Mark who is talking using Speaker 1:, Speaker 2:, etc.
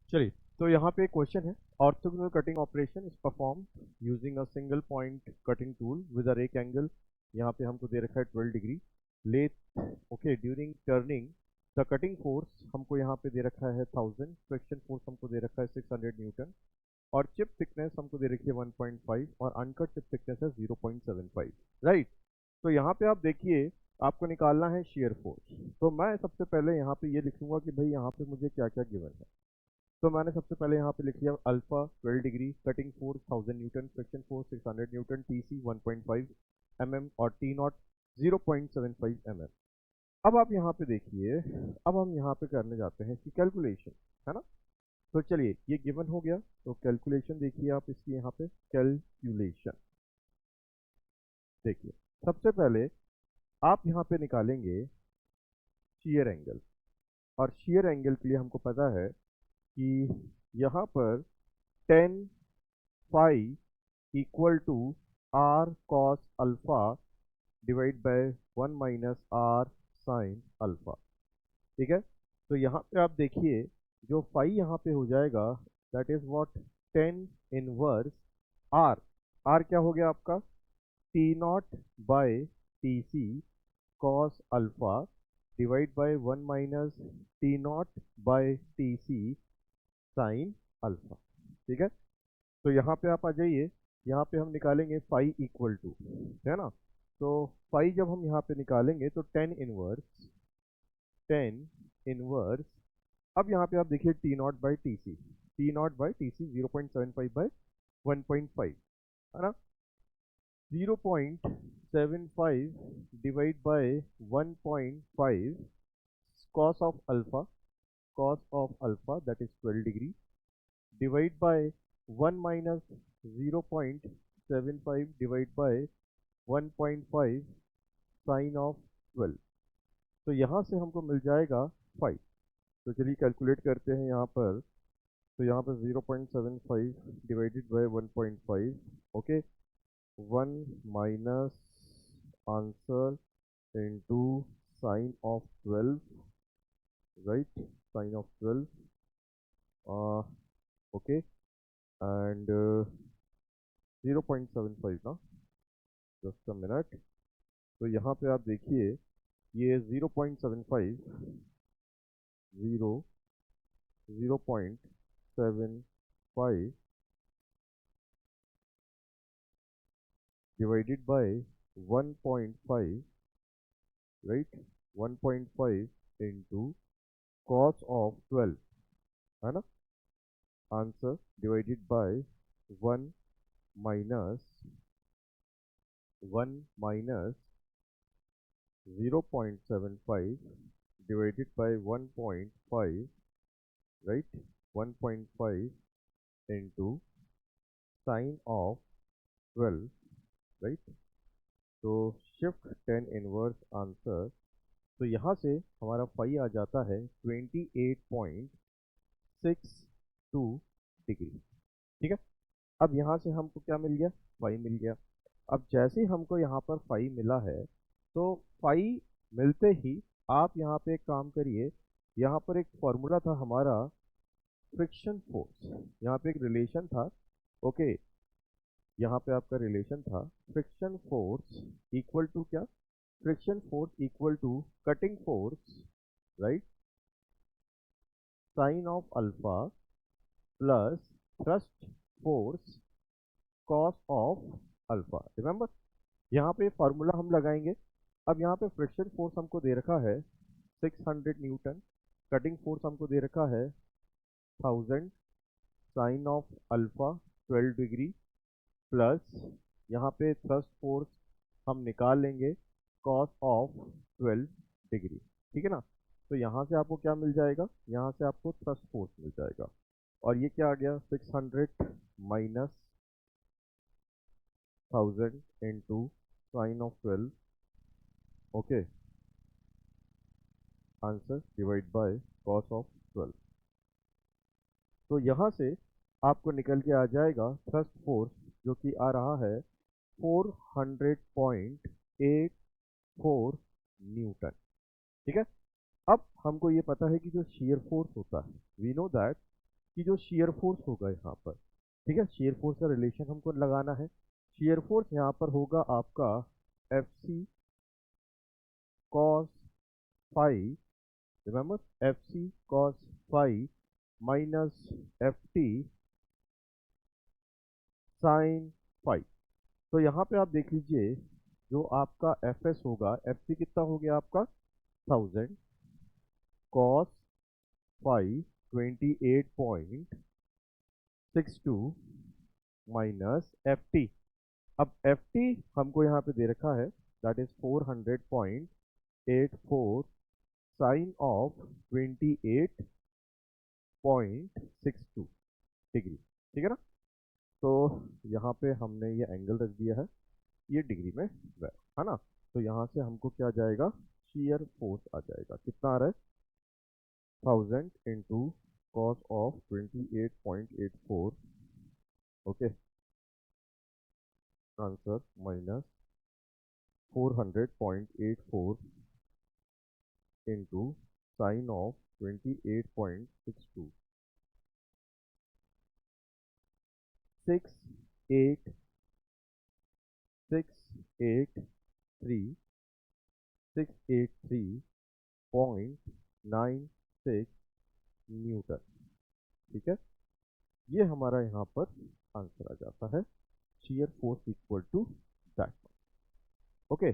Speaker 1: चलिए, तो यहाँ पे क्वेश्चन है, orthogonal cutting operation is perform using a single point cutting tool with a rake angle. यहाँ पे हमको दे रखा है 12 degree lathe. Okay, during turning the cutting force हमको यहाँ पे दे रखा है 1000, फ्रिक्शन फोर्स हमको दे रखा है 600 न्यूटन, और चिप थिकनेस हमको दे रखी है 1.5 और अनकट चिप थिकनेस है 0.75। राइट। तो यहाँ पे आप देखिए, आपको निकालना है शेयर फोर्स। तो मैं सबसे पहले यहाँ पे ये लिखूंगा कि भाई यहाँ पे मुझे क्या क्या गिवन है। तो मैंने सबसे पहले यहाँ पे लिख लिया alpha 12 degree, cutting force 1000 newton, friction force 600 newton, t c 1.5 mm और टी नॉट 0.75 mm। अब आप यहाँ पे देखिए, अब हम यहाँ पे करने जाते हैं इसकी कैलकुलेशन, है ना। तो चलिए, ये गिवन हो गया, तो कैलकुलेशन देखिए आप इसकी यहाँ पे कैलकुलेशन देखिए। सबसे पहले आप यहाँ पे निकालेंगे शेयर एंगल, और शेयर एंगल के लिए हमको पता है कि यहाँ पर 10 phi equal to r cos alpha divide by 1 minus r sine alpha. ठीक है। तो यहाँ पे आप देखिए, जो फाई यहाँ पे हो जाएगा, that is what 10 inverse r. R क्या हो गया आपका, t nought by t c cos alpha divide by 1 minus t nought by t c sine alpha. ठीक है। तो यहाँ पे आप आ जाइए, यहाँ पे हम निकालेंगे फाई इक्वल टू, है ना। तो फाई जब हम यहाँ पे निकालेंगे तो 10 इनवर्स अब यहाँ पे आप देखिए t nought by t c 0.75/1.5, है ना। 0.75 divide by 1.5 cos of alpha that is 12 degree divide by 1 minus 0.75 divide by 1.5 sine of 12। तो यहाँ से हमको मिल जाएगा 5। तो चलिए कैलकुलेट करते हैं यहाँ पर। तो यहाँ पर 0.75 divided by 1.5, okay, 1 minus answer into sine of 12, right, sine of 12, okay, and 0.75 ना, जस्ट अ मिनट। तो यहाँ पे आप देखिए, ये 0.75 0.75 divided by 1.5, right, 1.5 into cos of 12, है ना, answer divided by 1 minus 0.75 divided by 1.5, right, 1.5 into sine of 12, right. तो शिफ्ट 10 इनवर्स आंसर। तो यहाँ से हमारा फाई आ जाता है 28.62 डिग्री। ठीक है। अब यहाँ से हमको क्या मिल गया, फाई मिल गया। अब जैसे ही हमको यहाँ पर फाई मिला है, तो फाई मिलते ही आप यहाँ पे एक काम करिए, यहाँ पर एक फॉर्मूला था हमारा फ्रिक्शन फोर्स, यहाँ पे एक रिलेशन था। ओके, यहाँ पे आपका रिलेशन था फ्रिक्शन फोर्स इक्वल टू क्या, friction force equal to cutting force, right, sine of alpha plus thrust force cos of alpha. Remember, यहाँ पे फॉर्मूला हम लगाएंगे। अब यहाँ पे फ्रिक्शन फोर्स हमको दे रखा है 600 न्यूटन, कटिंग फोर्स हमको दे रखा है 1000, sine of alpha 12 degree plus यहाँ पे थ्रस्ट फोर्स हम निकाल लेंगे कॉस ऑफ 12 डिग्री। ठीक है ना। तो यहाँ से आपको क्या मिल जाएगा, यहाँ से आपको थ्रस्ट फोर्स मिल जाएगा, और ये क्या आ गया, 600 minus 1000 into sine of 12, okay, answer divide by cos of 12। तो यहाँ से आपको निकल के आ जाएगा थ्रस्ट फोर्स, जो कि आ रहा है 400.84 न्यूटन। ठीक है। अब हमको ये पता है कि जो शियर फोर्स होता है, वी नो दैट कि जो शेयर फोर्स होगा यहाँ पर, ठीक है, शेयर फोर्स का रिलेशन हमको लगाना है। शेयर फोर्स यहाँ पर होगा आपका F C cos five, remember F C cos five minus F T sine five. तो यहाँ पे आप देख लीजिए, जो आपका एफ एस होगा, एफ सी कितना हो गया आपका 1000 cos five 28.62 minus F T. अब एफ टी हमको यहाँ पे दे रखा है, that is 400.84 sine of 28.62 degree, ठीक है ना। तो यहाँ पे हमने ये एंगल रख दिया है, ये डिग्री में है ना। तो यहाँ से हमको क्या आ जाएगा, शेयर फोर्स आ जाएगा, कितना आ रहा है 1000 into cos of 28.84, okay, answer minus 400.84 into sine of 28.62, 683.96 Newton, ठीक है। ये हमारा यहाँ पर आंसर आ जाता है, shear force equal to that, okay.